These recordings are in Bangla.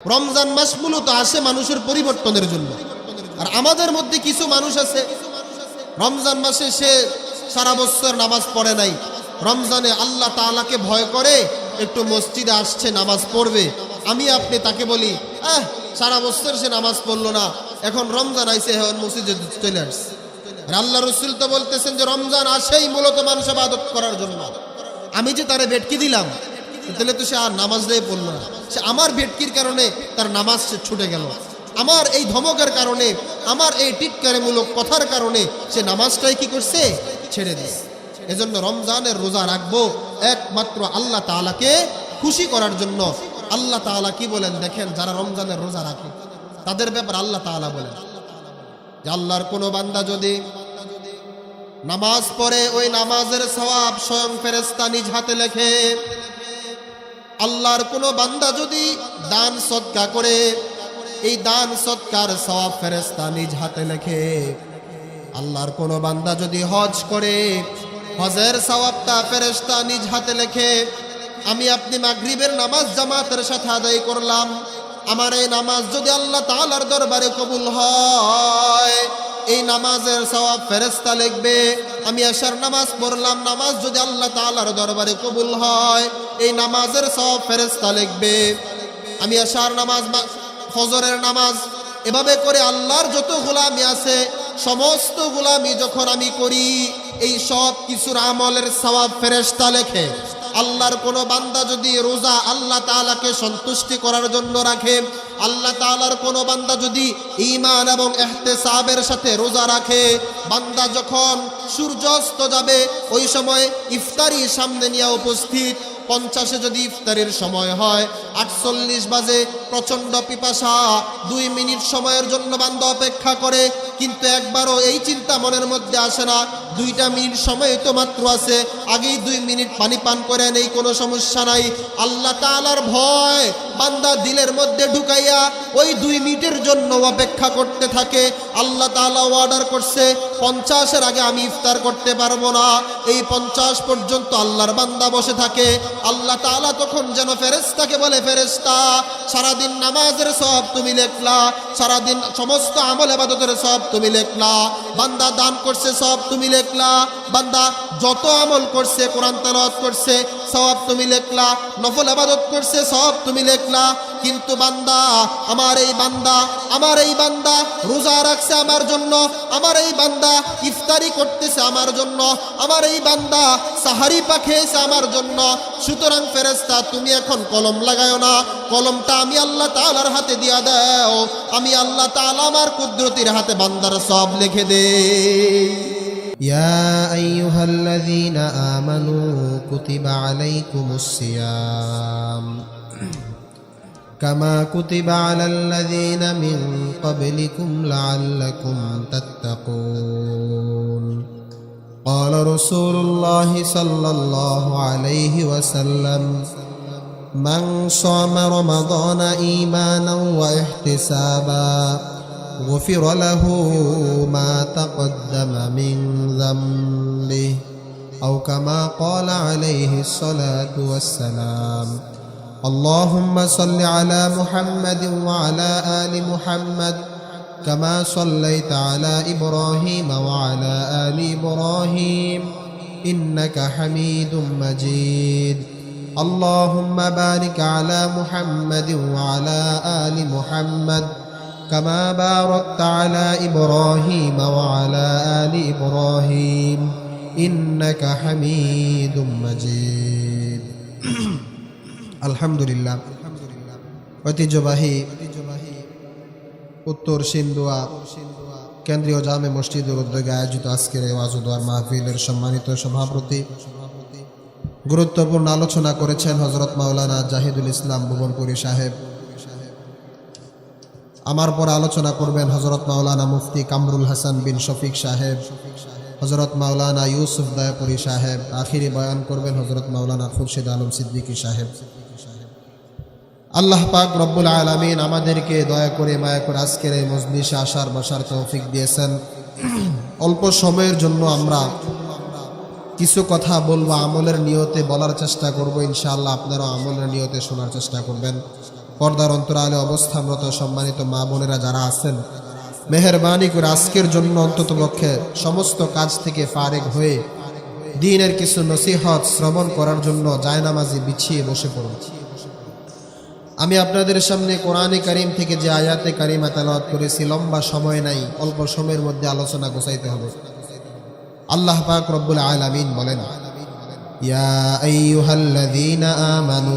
রমজান মাস মূলত আসে মানুষের পরিবর্তনের জন্য। আর আমাদের মধ্যে কিছু মানুষ আছে রমজান মাসে সে সারা বছর নামাজ পড়ে নাই, রমজানে আল্লাহ তাআলাকে ভয় করে একটু মসজিদে আসছে, নামাজ পড়বে। আমি আপনি তাকে বলি সারা বছর সে নামাজ পড়লো না, এখন রমজান আইসে এখন মসজিদে চলে আসছে। আর আল্লাহ রাসূল তো বলতেছেন যে রমজান আসেই মূলত মানুষ ইবাদত করার জন্য। আমি যে তারে বেটকি দিলাম, তাহলে তো সে আর নামাজ দিয়ে পড়লো না, সে আমার ভেটকির কারণে তার নামাজ সে ছুটে গেল, আমার এই ধমকের কারণে, আমার এই টিটকারিমূলক কথার কারণে সে নামাজটাই কি করছে, ছেড়ে দিয়েছে। এজন্য রমজানের রোজা রাখবো একমাত্র আল্লাহ তাআলাকে খুশি করার জন্য। আল্লাহ তাআলা কি বলেন দেখেন, যারা রমজানের রোজা রাখে তাদের ব্যাপার আল্লাহ তাআলা বলেন যে আল্লাহর কোনো বান্দা যদি নামাজ পড়ে ওই নামাজের সওয়াব স্বয়ং ফেরেশতা নিজ হাতে লেখে। আল্লাহর কোনো বান্দা যদি দান সদকা করে এই দান সদকার সওয়াব ফেরেশতা নিজ হাতে লেখে। আল্লাহর কোনো বান্দা যদি হজ করে হজের সওয়াবটা ফেরেশতা নিজ হাতে লেখে। আমি আপনি মাগরিবের নামাজ জামাতের সাথে আদায় করলাম, আমার এই নামাজ যদি আল্লাহ তাআলার দরবারে কবুল হয় এই নামাজের সওয়াব ফেরেশতা লিখবে। আমি এশার নামাজ পড়লাম, নামাজ যদি আল্লাহ তাআলার দরবারে কবুল হয় এই নামাজের সওয়াব ফেরেশতা লিখবে। আমি এশার নামাজ, ফজরের নামাজ, এভাবে করে আল্লাহর যত গোলামি আছে সমস্ত গোলামি যখন আমি করি এই সব কিছুর আমলের সওয়াব ফেরেশতা লেখে। আল্লাহর কোনো বান্দা যদি রোজা আল্লাহ তাআলাকে সন্তুষ্টি করার জন্য রাখে, আল্লাহ তাআলার কোনো বান্দা যদি ঈমান এবং ইহতিসাবের সাথে রোজা রাখে, বান্দা যখন সূর্যাস্ত যাবে ওই সময় ইফতারি সামনে নিয়ে উপস্থিত, 50-এ যদি ইফতারের সময় হয় 48 বাজে, প্রচণ্ড পিপাসা, 2 মিনিট সময়ের জন্য বান্দা অপেক্ষা করে, কিন্তু একবারও এই চিন্তা মনের মধ্যে আসে না 2টা মিনিট সময় তো মাত্র আছে, আগেই 2 মিনিট পানি পান করে নেই, কোনো সমস্যা নাই। আল্লাহ তাআলার ভয় বান্দা দিলের মধ্যে ঢুকাইয়া ওই 2 মিনিটের জন্য অপেক্ষা করতে থাকে। আল্লাহ তাআলা অর্ডার করছে 50-এর আগে আমি ইফতার করতে পারবো না, এই 50 পর্যন্ত আল্লাহর বান্দা বসে থাকে। আল্লাহ তাআলা তখন যেন ফেরেশতাকে বলে, ফেরেশতা সারাদিন নামাজের সওয়াব তুমি লেখলা, সারাদিন সমস্ত আমল ইবাদতের সওয়াব তুমি লেখলা, বান্দা দান করছে সওয়াব তুমি লেখলা, বান্দা যত আমল করছে, কোরআন তেলাওয়াত করছে সওয়াব তুমি লেখলা, নফল ইবাদত করছে সওয়াব তুমি লেখলা, কিন্তু বান্দা আমার এই বান্দা রোজা রাখছে আমার জন্য, আমার এই বান্দা ইফতারি করতেছে আমার জন্য, আমার এই বান্দা সাহারি পাখিয়েছে আমার জন্য। সুতরাং ফেরেশতা তুমি এখন কলম লাগায়ো না, কলমটা আমি আল্লাহ তাআলার হাতে দিয়া দাও, আমি আল্লাহ তাআলা আমার কুদরতির হাতে বান্দার সওয়াব লিখে দেই। يا أيها الذين آمنوا كتب عليكم الصيام كما كتب على الذين من قبلكم لعلكم تتقون قال رسول الله صلى الله عليه وسلم من صام رمضان إيمانا واحتسابا غفر له ما تقدم من ذنبه أو كما قال عليه الصلاة والسلام اللهم صل على محمد وعلى آل محمد كما صليت على إبراهيم وعلى آل إبراهيم إنك حميد مجيد اللهم بارك على محمد وعلى آل محمد كما باركت على إبراهيم وعلى آل إبراهيم إنك حميد مجيد আলহামদুলিল্লাহ। ঐতিহ্যবাহী উত্তর সিন্ধুয়া কেন্দ্রীয় জামে মসজিদের উদ্যোগে আয়োজিত আজকের এই ওয়াজ ও দোয়ার মাহফিলের সম্মানিত সভাপতি গুরুত্বপূর্ণ আলোচনা করেছেন হযরত মাওলানা জাহিদুল ইসলাম ভুবনপুরী সাহেব। আমার পর আলোচনা করবেন হযরত মাওলানা মুফতি কামরুল হাসান বিন শফিক সাহেব, হযরত মাওলানা ইউসুফ দায়াপুরী সাহেব। আখিরি বয়ান করবেন হযরত মাওলানা খুরশিদ আলম সিদ্দিকী সাহেব। আল্লাহ পাক রব্বুল আলামিন আমাদেরকে দয়া করে মায়া করে আজকের এই মজলিসে আসার বসার তৌফিক দিয়েছেন। অল্প সময়ের জন্য আমরা কিছু কথা বলবো, আমলের নিয়তে বলার চেষ্টা করব, ইনশাআল্লাহ আপনারা আমলের নিয়তে শোনার চেষ্টা করবেন। পর্দার অন্তরালে অবস্থানরত সম্মানিত মা বোনেরা যারা আছেন, মেহেরবানি করে আজকের জন্য অন্ততপক্ষে সমস্ত কাজ থেকে ফারেগ হয়ে দ্বীনের কিছু নসিহত শ্রবণ করার জন্য জায়নামাজি বিছিয়ে বসে পড়ুন। আমি আপনাদের সামনে কোরআনে কারীম থেকে যে আয়াতে কারিমা তেলাওয়াত করেছি, লম্বা সময় নাই, অল্প সময়ের মধ্যে আলোচনা গোছাইতে হবে। আল্লাহ পাক রব্বুল আলামিন বলেন, ইয়া আইয়ুহাল্লাযীনা আমানু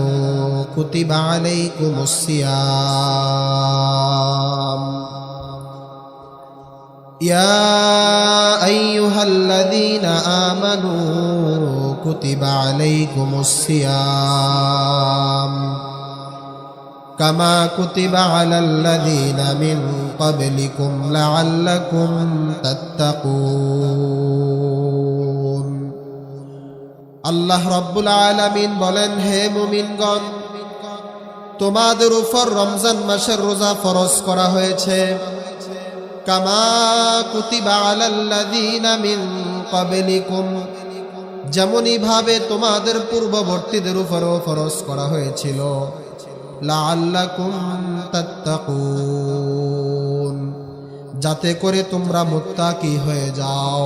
কুতিবা আলাইকুমুস সিয়াম ইয়া আইয়ুহাল্লাযীনা আমানু কুতিবা আলাইকুমুস সিয়াম কামা কুতিবা আলাল্লাযীনা মিন ক্বাবলিকুম লাআল্লাকুম তাত্তাকুন। আল্লাহ রাব্বুল আলামিন বলেন, হে মুমিনগণ, তোমাদের উপর রমজান মাসের রোজা ফরজ করা হয়েছে, কামা কুতিবা আলাল্লাযীনা মিন ক্বাবলিকুম, যেমনি ভাবে তোমাদের পূর্ববর্তীদের উপরও ফরজ করা হয়েছিল, লাআল্লাকুম তাত্তাকুন, যাতে করে তোমরা মুত্তাকি হয়ে যাও,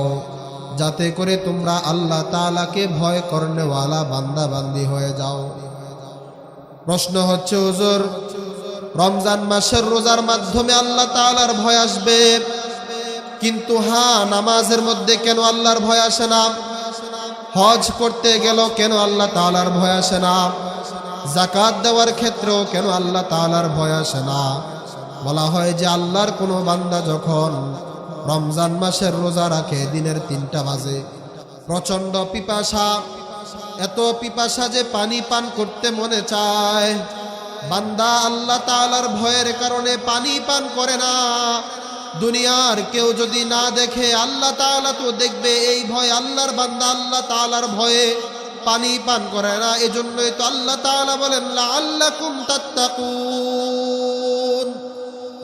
যাতে করে তোমরা আল্লাহ তাআলাকে ভয় করনেওয়ালা বান্দা বান্দি হয়ে যাও। প্রশ্ন হচ্ছে, হুজুর, রমজান মাসের রোজার মাধ্যমে আল্লাহ তাআলার ভয় আসবে, কিন্তু নামাজের মধ্যে কেন আল্লাহর ভয় আসে না? হজ করতে গেল কেন আল্লাহ তাআলার ভয় আসে না? যাকাত দেওয়ার ক্ষেত্রেও কেন আল্লাহ তাআলার ভয় আসে না? বলা হয় যে আল্লাহর কোনো বান্দা যখন রমজান মাসের রোজা রাখে, দিনের 3টা বাজে, প্রচন্ড পিপাসা, এত পিপাসা যে পানি পান করতে মনে চায়, বান্দা আল্লাহ তাআলার ভয়ের কারণে পানি পান করে না। দুনিয়ার কেউ যদি না দেখে, আল্লাহ তাআলা তো দেখবে, এই ভয় আল্লাহর বান্দা আল্লাহ তাআলার ভয়ে পানি পান করে না। এজন্যই তো আল্লাহ তাআলা বলেন, লাআল্লাকুম তাত্তাকুন,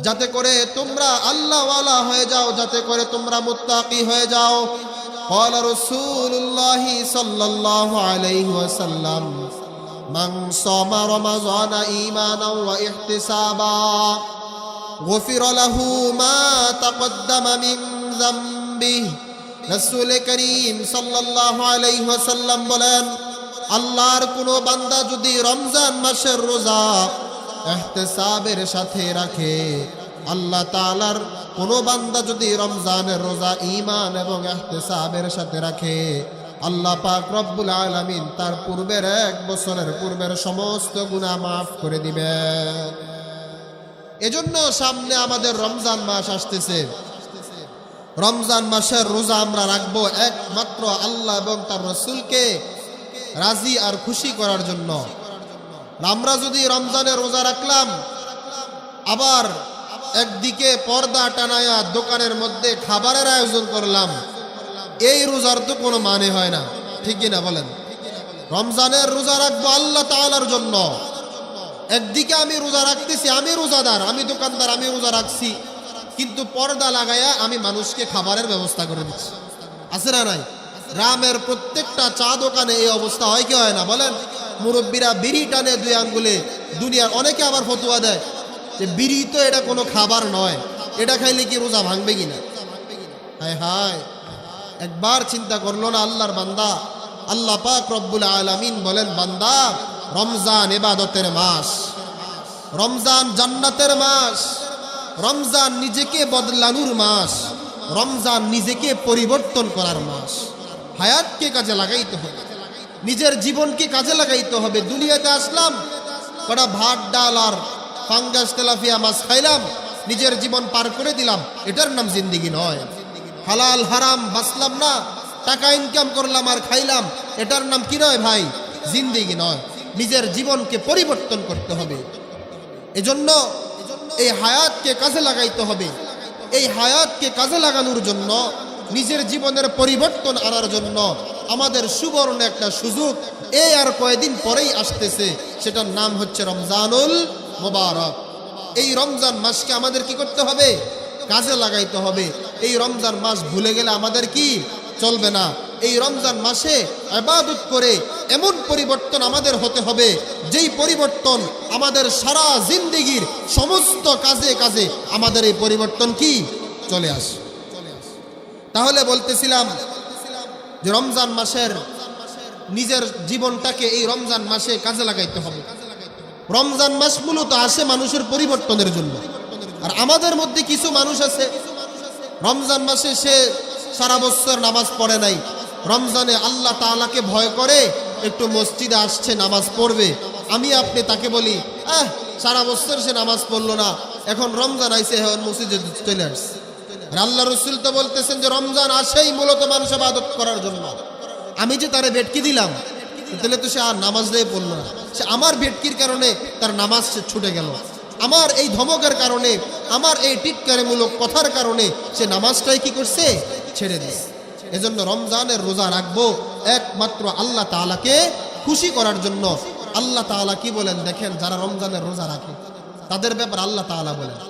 যাতে করে তোমরা আল্লাহওয়ালা হয়ে যাও, যাতে করে তোমরা মুত্তাকি হয়ে যাও। ক্বালা রাসূলুল্লাহি সাল্লাল্লাহু আলাইহি ওয়াসাল্লাম, মান সামা রমাযানা ঈমানান ওয়া ইহতিসাবা গুফিরা লাহু মা তাকদ্দামা মিন যামবিহি। রাসূল করিম সাল্লাল্লাহু আলাইহি ওয়াসাল্লাম বলেন, আল্লাহর কোনো বান্দা যদি রমজান মাসের রোজা ইহতিসাবের সাথে রাখে, আল্লাহ তাআলার কোনো বান্দা যদি রমজানের রোজা ঈমান এবং ইহতিসাবের সাথে রাখে, আল্লাহ পাক রব্বুল আলামিন তার পূর্বের 1 বছরের পূর্বের সমস্ত গুনাহ মাফ করে দিবেন। এজন্য সামনে আমাদের রমজান মাস আসতেছে। রমজান মাসের রোজা আমরা রাখবো একমাত্র আল্লাহ এবং তার রাসূলকে রাজি আর খুশি করার জন্য। আমরা যদি রমজানের রোজা রাখলাম, আবার একদিকে পর্দা টানায়া দোকানের মধ্যে খাবারের আয়োজন করলাম, এই রোজার তো কোনো মানে হয় না, ঠিক কিনা বলেন? রমজানের রোজা রাখবো আল্লাহ তাআলার জন্য। একদিকে আমি রোজা রাখতেছি, আমি রোজাদার, আমি দোকানদার, আমি রোজা রাখছি, কিন্তু পর্দা লাগাইয়া আমি মানুষকে খাবারের ব্যবস্থা করে দিচ্ছি। আছে না নাই? গ্রামের প্রত্যেকটা চা দোকানে এই অবস্থা হয় কি হয় না বলেন? মুরব্বীরা বিড়ি টানে 2 আঙ্গুলে। দুনিয়ার অনেকে আবার ফতোয়া দেয় যে বিড়ি তো এটা কোনো খাবার নয়, এটা খাইলে কি রোজা ভাঙবে কিনা? হায় হায়, একবার চিন্তা করলো না আল্লাহর বান্দা? আল্লাহ পাক রব্বুল আলামিন বলেন, বান্দা, রমজান ইবাদতের মাস, রমজান জান্নাতের মাস, রমজান নিজেকে বদলানোর মাস, রমজান নিজেকে পরিবর্তন করার মাস। হায়াতকে কাজে লাগাইতে হবে, নিজের জীবনকে কাজে লাগাইতে হবে। দুনিয়াতে আসলাম, কটা ভাত ডাল আর ফাঙ্গাস তেলাপিয়া মাছ খাইলাম, নিজের জীবন পার করে দিলাম, এটার নাম জিন্দেগি নয়। হালাল হারাম বাঁচলাম না, টাকা ইনকাম করলাম আর খাইলাম, এটার নাম কি নয় ভাই? জিন্দেগি নয়। নিজের জীবনকে পরিবর্তন করতে হবে। এজন্য এই হায়াতকে কাজে লাগাইতে হবে। এই হায়াতকে কাজে লাগানোর জন্য, নিজের জীবনের পরিবর্তন আনার জন্য আমাদের সুবর্ণ একটা সুযোগ এই আর কয়েকদিন পরেই আসতেছে, সেটার নাম হচ্ছে রমজানুল মুবারক। এই রমজান মাসকে আমাদের কি করতে হবে? কাজে লাগাইতে হবে। এই রমজান মাস ভুলে গেলে আমাদের কি চলবে না। এই রমজান মাসে ইবাদত করে এমন পরিবর্তন আমাদের হতে হবে যেই পরিবর্তন আমাদের সারা জিন্দেগির সমস্ত কাজে কাজে আমাদের এই পরিবর্তন কি চলে আসে। তাহলে বলতেছিলাম যে রমজান মাসের নিজের জীবনটাকে এই রমজান মাসে কাজে লাগাইতে হবে। রমজান মাস মূলত আসে মানুষের পরিবর্তনের জন্য। আর আমাদের মধ্যে কিছু মানুষ আছে রমজান মাসে সে সারা বছর নামাজ পড়ে নাই, রমজানে আল্লাহ তাআলাকে ভয় করে একটু মসজিদে আসছে নামাজ পড়বে। আমি আপনি তাকে বলি সারা বছর সে নামাজ পড়লো না, এখন রমজান আইছে এখন মসজিদে চলে আসছে। আল্লাহ রসুল তো বলতেছেন যে রমজান আসেই মূলত মানুষ ইবাদত করার জন্য। আমি যে তারে ভেটকি দিলাম তাহলে তো সে আর নামাজ দিয়ে পড়লো না, সে আমার ভেটকির কারণে তার নামাজ সে ছুটে গেল, আমার এই ধমকের কারণে, আমার এই টিটকারিমূলক কথার কারণে সে নামাজটাই কি করছে ছেড়ে দিয়েছে। এজন্য রমজানের রোজা রাখবো একমাত্র আল্লাহ তাআলাকে খুশি করার জন্য। আল্লাহ তাআলা কি বলেন দেখেন, যারা রমজানের রোজা রাখে তাদের ব্যাপার আল্লাহ তাআলা বলেন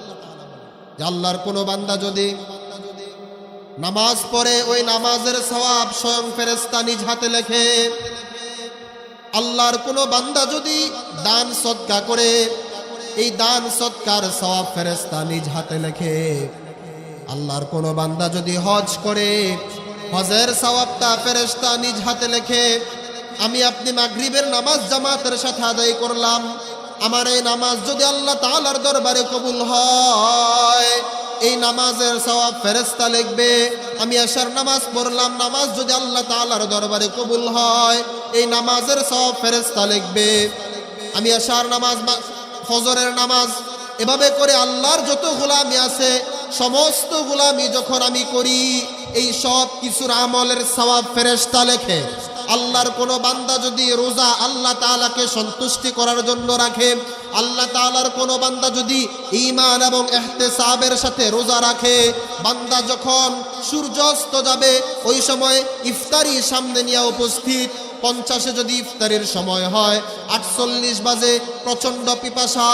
যে আল্লাহর কোনো বান্দা যদি নামাজ পড়ে ওই নামাজের সওয়াব স্বয়ং ফেরেশতা নিজ হাতে লেখে। আল্লাহর কোনো বান্দা যদি দান সদকা করে এই দান সদকার সওয়াব ফেরেশতা নিজ হাতে লেখে। আল্লাহর কোনো বান্দা যদি হজ করে হজের সওয়াবটা ফেরেশতা নিজ হাতে লেখে। আমি আপনি মাগরিবের নামাজ জামাতের সাথে আদায় করলাম, আমার এই নামাজ যদি আল্লাহ তাআলার দরবারে কবুল হয় এই নামাজের সওয়াব ফেরেশতা লিখবে। আমি এশার নামাজ পড়লাম, নামাজ যদি আল্লাহ তাআলার দরবারে কবুল হয় এই নামাজের সওয়াব ফেরেশতা লিখবে। আমি এশার নামাজ ফজরের নামাজ এভাবে করে আল্লাহর যত গোলামি আছে সমস্ত গোলামি যখন আমি করি এই সব কিছুর আমলের সওয়াব ফেরেশতা লেখে। আল্লাহর কোনো বান্দা যদি রোজা আল্লাহ তাআলাকে সন্তুষ্টি করার জন্য রাখে, আল্লাহ তাআলার কোনো বান্দা যদি ঈমান এবং ইহতিসাবের সাথে রোজা রাখে, বান্দা যখন সূর্যাস্ত যাবে ওই সময় ইফতারি সামনে নিয়ে উপস্থিত, 50-এ যদি ইফতারের সময় হয় 48 বাজে প্রচণ্ড পিপাসা,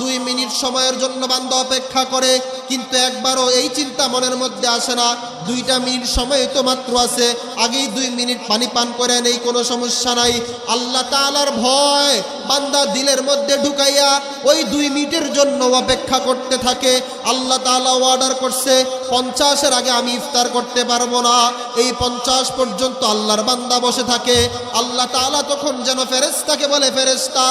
2 মিনিট সময়ের জন্য বান্দা অপেক্ষা করে, কিন্তু একবারও এই চিন্তা মনের মধ্যে আসে না 2টা মিনিট সময় তো মাত্র আছে, আগেই 2 মিনিট পানি পান করে নেই, কোনো সমস্যা নাই। আল্লাহ তাআলার ভয় বান্দা দিলের মধ্যে ঢুকাইয়া ওই 2 মিনিটের জন্য অপেক্ষা করতে থাকে। আল্লাহ তাআলা অর্ডার করছে 50-এর আগে আমি ইফতার করতে পারবো না, এই 50 পর্যন্ত আল্লাহর বান্দা বসে থাকে। আল্লাহ তাআলা তখন যেন ফেরেশতাকে বলে, ফেরেশতা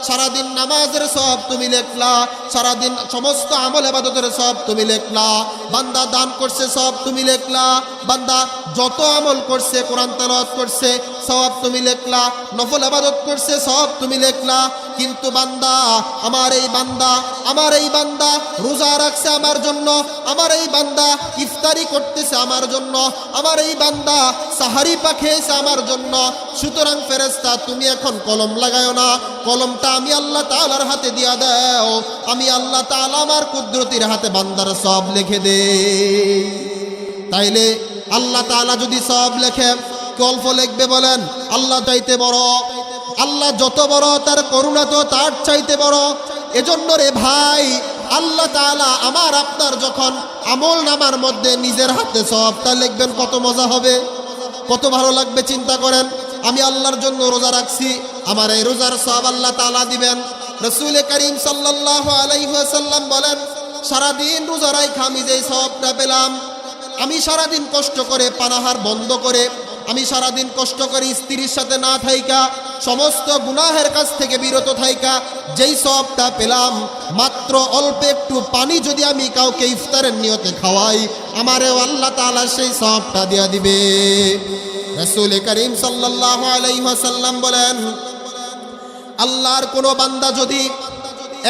সারাদিন নামাজের সওয়াব তুমি লেখলা, সারাদিন সমস্ত আমল ইবাদতের সওয়াব তুমি লেখলা, বান্দা দান করছে সওয়াব তুমি লেখলা, বান্দা যত আমল করছে কোরআন তেলাওয়াত করছে সওয়াব তুমি লেখলা, নফল ইবাদত করছে সওয়াব তুমি লেখলা, কিন্তু বান্দা আমার এই বান্দা রোজা রাখছে আমার জন্য, আমার এই বান্দা ইফতারি করতেছে আমার জন্য, আমার এই বান্দা সাহারি পাখিয়েছে আমার জন্য। সুতরাং ফেরেশতা তুমি এখন কলম লাগায়ো না, কলমটা আমি আল্লাহ তাআলার হাতে দিয়া দাও, আমি আল্লাহ তাআলা আমার কুদরতির হাতে বান্দার সওয়াব লিখে দে। তাইলে আল্লাহ তাআলা যদি সওয়াব লেখে অল্প লিখবে বলেন? আল্লাহ চাইতে বড়, আল্লাহ যত বড় তার করুণা তো তার চাইতে বড়। এজন্য রে ভাই আল্লাহ তাআলা আমার আপনার যখন আমল নামার মধ্যে নিজের হাতে সওয়াবটা লিখবেন কত মজা হবে, কত ভালো লাগবে চিন্তা করেন। আমি আল্লাহর জন্য রোজা রাখছি, আমার এই রোজার সওয়াব আল্লাহ তাআলা দিবেন। রাসূল করিম সাল্লাল্লাহু আলাইহি ওয়াসাল্লাম বলেন, সারাদিন রোজা রাখা আমি যে সওয়াবটা পেলাম, আমি সারাদিন কষ্ট করে পানাহার বন্ধ করে, আমি সারাদিন কষ্ট করে স্ত্রীর সাথে না থাইকা সমস্ত গুনাহের কাছ থেকে বিরত থাইকা যেই সওয়াবটা পেলাম, মাত্র অল্প একটু পানি যদি আমি কাউকে ইফতারের নিয়তে খাওয়াই আমারেও আল্লাহ তাআলা সেই সওয়াবটা দিয়া দিবে। রাসূল করিম সাল্লাল্লাহু আলাইহি ওয়াসাল্লাম বলেন, আল্লাহর কোনো বান্দা যদি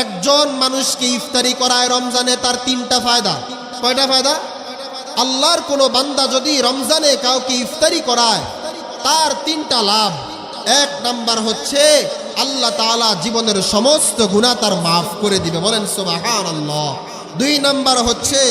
একজন মানুষকে ইফতারি করায় রমজানে তার 3টা ফায়দা। কয়টা ফায়দা? আল্লাহর কোনো বান্দা যদি রমজানে কাউকে ইফতারি করায় তার 3টা লাভ। 1 নাম্বার হচ্ছে আল্লাহ তাআলা জীবনের সমস্ত গুনাহ তার মাফ করে দিবে, বলেন সুবহানাল্লাহ। 2 নাম্বার হচ্ছে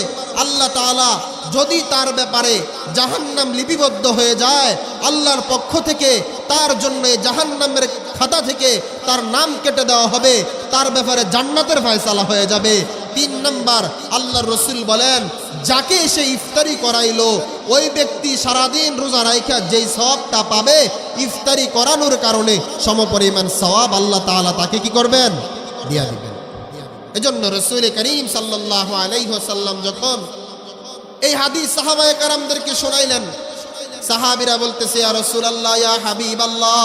আল্লাহ তাআলা যদি তার ব্যাপারে জাহান্নাম লিপিবদ্ধ হয়ে যায় আল্লাহর পক্ষ থেকে তার জন্য জাহান্নামের খাতা থেকে তার নাম কেটে দেওয়া হবে, তার ব্যাপারে জান্নাতের ফয়সালা হয়ে যাবে। 3 নাম্বার আল্লাহর রাসূল বলেন, যাকে সে ইফতারি করাইলো ওই ব্যক্তি সারাদিন রোজা রাখা যেই সওয়াবটা পাবে ইফতারি করানোর কারণে সমপরিমাণ সওয়াব আল্লাহ তাআলা তাকে কি করবেন? দিয়া দিবেন। এজন্য রাসূল করিম সাল্লাল্লাহু আলাইহি ওয়াসাল্লাম যখন এই হাদিস সাহাবায়ে কেরামদেরকে শোনাইলেন, সাহাবীরা বলতেছে, ইয়া রাসূলুল্লাহ, ইয়া হাবিবাল্লাহ,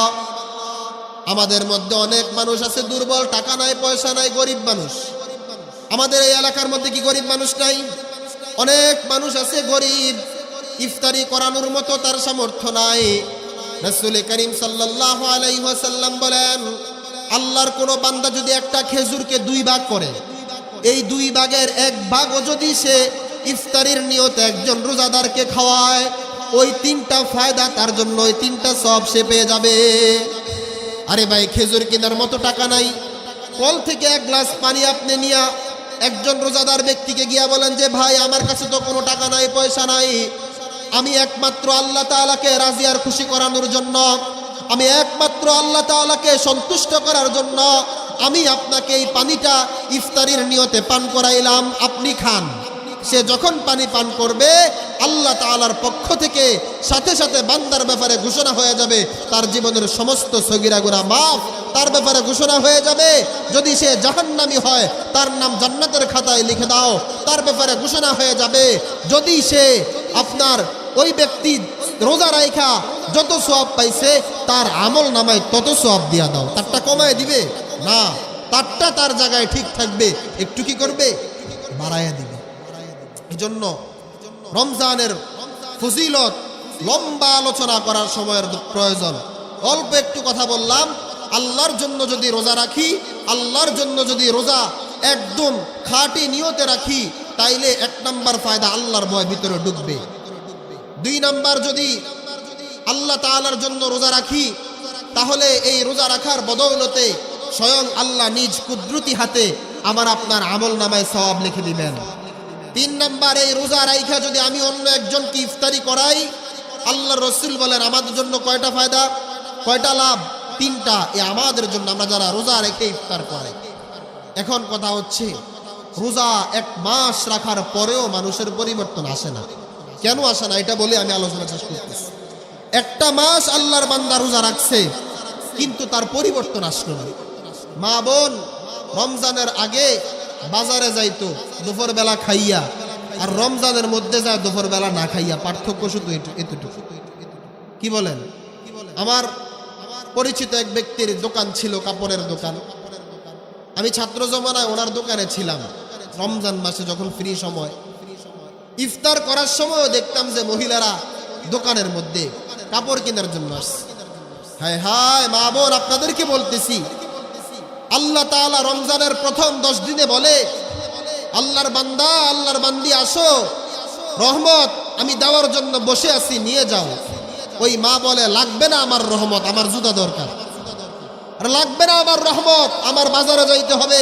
আমাদের মধ্যে অনেক মানুষ আছে দুর্বল, টাকা নাই, পয়সা নাই, গরিব মানুষ। আমাদের এই এলাকার মধ্যে কি গরিব মানুষ নাই? অনেক মানুষ আছে গরিব, ইফতারি করানোর মতো তার সামর্থ্য নাই। রাসূল করিম সাল্লাল্লাহু আলাইহি ওয়াসাল্লাম বলেন, আল্লাহর কোন বান্দা যদি একটা খেজুরকে দুই ভাগ করে, এই দুই ভাগের এক ভাগও যদি সে ইফতারির নিয়তে একজন রোজাদারকে খাওয়ায়, ওই তিনটা ফায়দা তার জন্য, ওই তিনটা সব সে পেয়ে যাবে। আরে ভাই, খেজুর কেনার মতো টাকা নাই, কল থেকে এক গ্লাস পানি আপনি নিয়া একজন রোজাদার ব্যক্তিকে গিয়া বলেন যে ভাই আমার কাছে তো কোনো টাকা নাই, পয়সা নাই, আমি একমাত্র আল্লাহ তাআলাকে রাজি আর খুশি করানোর জন্য, আমি একমাত্র আল্লাহ তাআলাকে সন্তুষ্ট করার জন্য আমি আপনাকে এই পানিটা ইফতারির নিয়তে পান করাইলাম, আপনি খান। সে যখন পানি পান করবে, আল্লাহ তাআলার পক্ষ থেকে সাথে সাথে বান্দার ব্যাপারে ঘোষণা হয়ে যাবে, তার জীবনের সমস্ত সগীরা গুনাহ মাফ। তার ব্যাপারে ঘোষণা হয়ে যাবে, যদি সে জাহান্নামী হয় তার নাম জান্নাতের খাতায় লিখে দাও। তার ব্যাপারে ঘোষণা হয়ে যাবে, যদি সে আপনার ওই ব্যক্তি রোজা রাখা যত সওয়াব পাইছে তার আমল নামায় তত সওয়াব দিয়া দাও। তারটা কমায় দিবে না, তারটা তার জায়গায় ঠিক থাকবে, একটু কি করবে? বাড়াইয়া দিবে। এজন্য রমজানের ফজিলত লম্বা আলোচনা করার সময়ের প্রয়োজন। অল্প একটু কথা বললাম। আল্লাহর জন্য যদি রোজা রাখি, আল্লাহর জন্য যদি রোজা একদম খাঁটি নিয়তে রাখি, তাইলে এক নাম্বার ফায়দা আল্লাহর ভয় ভিতরে ঢুকবে। দুই নাম্বার, যদি আল্লাহ তাআলার জন্য রোজা রাখি, তাহলে এই রোজা রাখার বদৌলতে স্বয়ং আল্লাহ নিজ কুদরতি হাতে আমার আপনার আমল নামায় সওয়াব লিখে দিবেন। তিন নাম্বার, এই রোজা রাইখা যদি আমি অন্য একজনকে ইফতারি করাই, আল্লাহর রাসূল বলেন আমাদের জন্য কয়টা ফায়দা, কয়টা লাভ? তিনটা। এ আমাদের জন্য, আমরা যারা রোজা রেখে ইফতার করে। এখন কথা হচ্ছে, রোজা এক মাস রাখার পরেও মানুষের পরিবর্তন আসে না। কেন আসে না এটা বলে আমি আলোচনা শেষ করতেছি। একটা মাস আল্লাহর বান্দা রোজা রাখছে, কিন্তু তার পরিবর্তন আসলো না। মা বোন রমজানের আগে বাজারে যাইতো দুপুর বেলা খাইয়া, আর রমজানের মধ্যে যায় দুপুর বেলা না খাইয়া। পার্থক্য শুধু এতটুকু। কি বলেন? আমার পরিচিত এক ব্যক্তির দোকান ছিল, কাপড়ের দোকান। আমি ছাত্র জমানায় ওনার দোকানে ছিলাম। রমজান মাসে যখন ফ্রি সময়, ইফতার করার সময়ও দেখতাম যে মহিলারা দোকানের মধ্যে কাপড় কেনার জন্য আসছে। হায় হায় মা বোন, আপনাদেরকে বলতেছি, আল্লাহ তাআলা রমজানের প্রথম 10 দিনে বলে, আল্লাহর বান্দা, আল্লাহর বান্দি আসো, রহমত আমি দেওয়ার জন্য বসে আছি, নিয়ে যাও। ওই মা বলে, লাগবে না আমার রহমত, আমার জুতা দরকার। আর লাগবে না আমার রহমত, আমার বাজারে যাইতে হবে।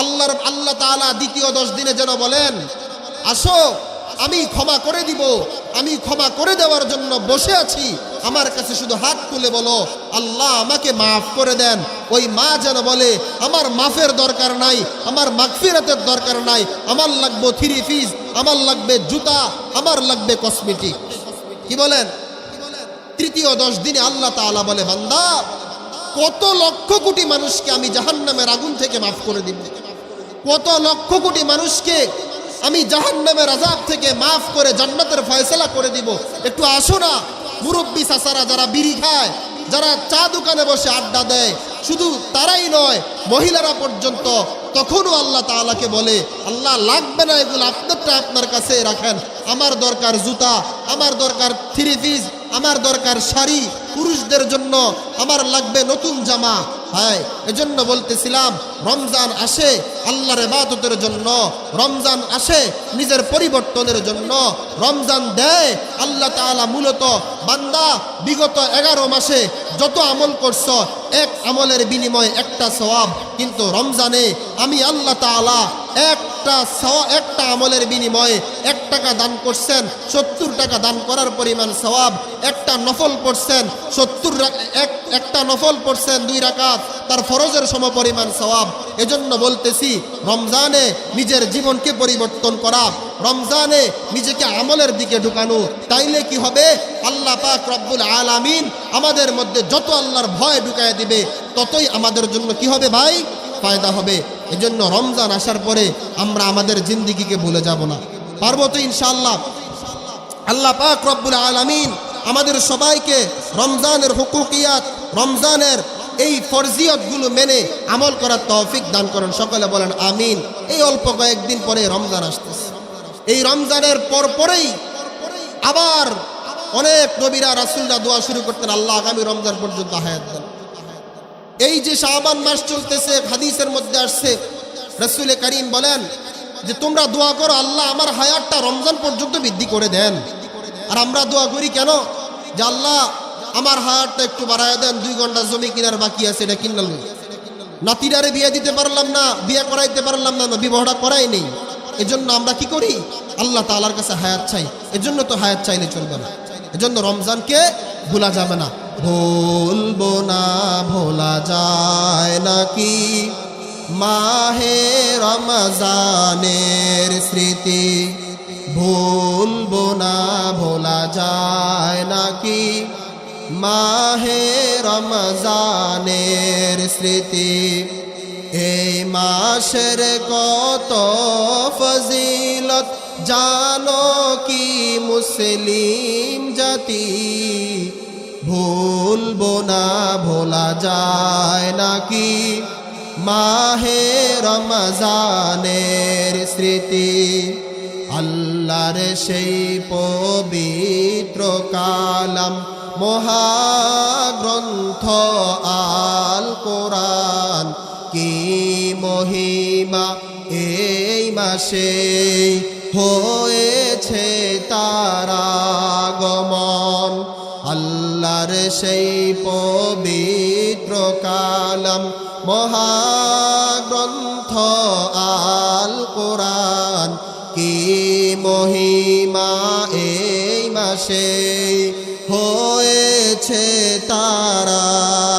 আল্লাহ তাআলা দ্বিতীয় 10 দিনে যেন বলেন, আসো আমি ক্ষমা করে দিব, আমি ক্ষমা করে দেওয়ার জন্য বসে আছি, আমার কাছে শুধু হাত তুলে বলো আল্লাহ আমাকে মাফ করে দেন। ওই মা যেন বলে, আমার মাফের দরকার নাই, আমার মাগফিরাতের দরকার নাই, আমার লাগবে 3 পিস, আমার লাগবে জুতা, আমার লাগবে কসমেটিক। কি বলেন? তৃতীয় 10 দিনে আল্লাহ তাআলা বলে, বান্দা কত লক্ষ কোটি মানুষকে আমি জাহান্নামের আগুন থেকে মাফ করে দিব, কত লক্ষ কোটি মানুষকে আমি জাহান্নামের আযাব থেকে মাফ করে জান্নাতের ফয়সালা করে দিব। একটু আসো না, মুরব্বী চাচারা যারা বিড়ি খায়, যারা চা দোকানে বসে আড্ডা দেয়, শুধু তারাই নয়, মহিলারা পর্যন্ত তখনও আল্লাহ তাআলাকে বলে, আল্লাহ লাগবে না এগুলো, আপনারটা আপনার কাছে রাখেন, আমার দরকার জুতা, আমার দরকার 3 পিস, আমার দরকার শাড়ি, পুরুষদের জন্য আমার লাগবে নতুন জামা। হ্যাঁ, এজন্য বলতেছিলাম, রমজান আসে আল্লাহর ইবাদতের জন্য, রমজান আসে নিজের পরিবর্তনের জন্য, রমজান দেয় আল্লাহ তাআলা মূলত বান্দা বিগত 11 মাসে যত আমল করছো, এক আমলের বিনিময়ে একটা সওয়াব। কিন্তু রমজানে আমি আল্লাহ তাআলা একটা আমলের বিনিময়ে 1 টাকা দান করছেন, 70 টাকা দান করার পরিমাণ সওয়াব। একটা নফল পড়ছেন, একটা নফল পড়ছেন 2 রাকাত, তার ফরজের সমপরিমাণ সওয়াব। এজন্য বলতেছি রমজানে নিজের জীবনকে পরিবর্তন করা, রমজানে নিজেকে আমলের দিকে ঢুকানো, তাইলে কি হবে? আল্লাহ পাক রব্বুল আলামিন আমাদের মধ্যে যত আল্লাহর ভয় ঢুকায় দিবে ততই আমাদের জন্য কি হবে ভাই? ফায়দা হবে। এজন্য রমজান আসার পরে আমরা আমাদের জিন্দিগিকে ভুলে যাব না। পারবো তো ইনশাআল্লাহ? আল্লাহ পাক রব্বুল আলামিন আমাদের সবাইকে রমজানের হুকুকিয়াত, রমজানের এই ফরজিয়তগুলো মেনে আমল করার তৌফিক দান করেন। সকলে বলেন আমিন। এই অল্প কয়েকদিন পরে রমজান আসতেছে। এই রমজানের পরেই আবার অনেক নবীরা রাসূলরা দোয়া শুরু করতেন, আল্লাহ আগামী রমজান পর্যন্ত হায়াত দেন। এই যে শাবান মাস চলতেছে, হাদিসের মধ্যে আসছে রাসূল করিম বলেন যে তোমরা দোয়া করো আল্লাহ আমার হায়াতটা রমজান পর্যন্ত বৃদ্ধি করে দেন। আর আমরা দোয়া করি কেন? যে আল্লাহ আমার হায়াতটা একটু বাড়ায় দেন, 2 ঘন্টা জমি কেনার বাকি আছে, এটা কিনলাম। নাতিরারে বিয়ে দিতে পারলাম না, বিয়ে করাইতে পারলাম না, বিবাহটা করাই নেই। এজন্য আমরা কি করি? আল্লাহ তাআলার কাছে হায়াত চাই। এজন্য তো হায়াত চাইলে চলবে না। এজন্য রমজানকে ভোলা যাবে না। ভুলবো না, ভোলা যায় নাকি মাহে রমজানের স্মৃতি? ভুলবো না, ভোলা যায় নাকি মাহে রমজানের স্মৃতি? এই মাসের কত ফজিলত জানো কি মুসলিম জাতি? ভুলবো না, ভোলা যায় নাকি মাহে রমজানের স্মৃতি? আল্লাহর সেই পবিত্র কালাম মহাগ্রন্থ আল কোরআন, কি মহিমা এই মাসে হয়েছে তার আগমন। আল্লাহর সেই পবিত্র কালাম মহাগ্রন্থ আল কোরআন, কি মহিমা এই মাসে হয়েছে তার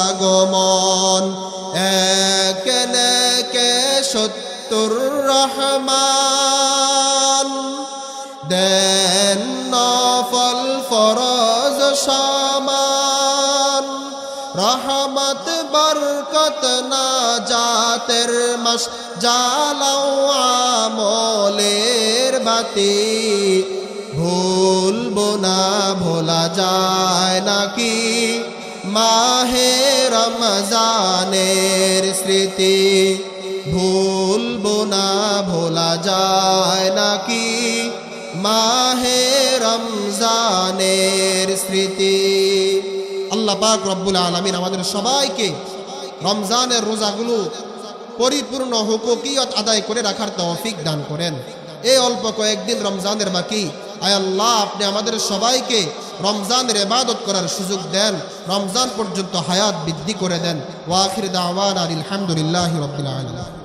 আগমন। এক নেকে 70 রহমান দেন নফল ফরজ সমান। রহমত বরকত না জাতের মাস, জ্বালাও আমলের বাতি। ভুলবো না, ভোলা যায় নাকি মাহে রমজানের স্মৃতি? ভুলবো না, ভোলা যায় নাকি মাহে রমজানের স্মৃতি? আল্লাহ পাক রব্বুল আলামিন আমাদের সবাইকে রমজানের রোজাগুলো পরিপূর্ণ হুকুকিয়ত আদায় করে রাখার তৌফিক দান করেন। এই অল্প কয়েকদিন রমজানের বাকি, আয় আল্লাহ আপনি আমাদের সবাইকে রমজানের ইবাদত করার সুযোগ দেন, রমজান পর্যন্ত হায়াত বৃদ্ধি করে দেন। ওয়া আখির দাওয়ানা আলহামদুলিল্লাহি রাব্বিল আলামিন।